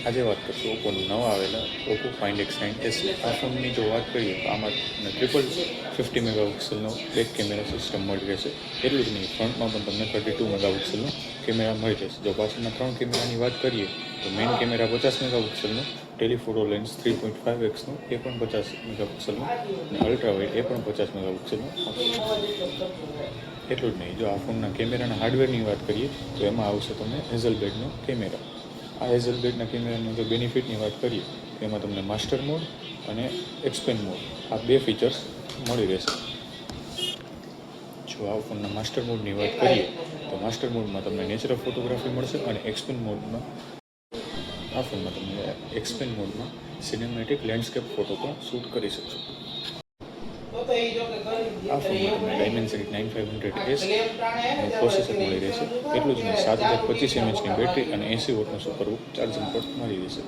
આજે વાત કરશું ઓપ્પોનું નવા આવેલા ઓપ્પો ફાઇન્ડ X9s. આ ફોનની જો વાત કરીએ તો આમાં 50 મેગાપિક્સલનો બેક કેમેરા સિસ્ટમ મળી રહેશે. એટલું જ નહીં, ફ્રન્ટમાં પણ તમને 32 મેગાપિક્સલનો કેમેરા મળી રહેશે. જો પાછળના 3 કેમેરાની વાત કરીએ તો મેઇન કેમેરા 50 મેગાપિક્સલનો, ટેલિફોટો લેન્સ 3.5x નો એ પણ 50 મેગાપિક્સલનો, અને અલ્ટ્રાવાઇડ એ પણ 50 મેગાપિક્સલનો. એટલું જ નહીં, જો આ ફોનના કેમેરાના હાર્ડવેરની વાત કરીએ તો એમાં આવશે તમને હેઝલબ્લેડનો કેમેરા. આ હેઝલબ્લેડના કેમેરાની જો બેનિફિટની વાત કરીએ તો એમાં તમને માસ્ટર મોડ અને એક્સપેન્ડ મોડ આ બે ફીચર્સ મળી રહેશે. જો આ ફોનના માસ્ટર મોડની વાત કરીએ તો માસ્ટર મોડમાં તમને નેચરલ ફોટોગ્રાફી મળશે, અને એક્સપેન્ડ મોડમાં આ ફોનમાં તમે એક્સપેન્ડ મોડમાં સિનેમેટિક લેન્ડસ્કેપ ફોટો પણ શૂટ કરી શકશો. આ ફોનમાં તમને ડાયમેન્સિટી 9500S પ્રોસેસર મળી રહેશે. એટલું જ નહીં, 7025 mAhની બેટરી અને 80 વોટનું સુપર ચાર્જિંગ પણ મળી રહેશે.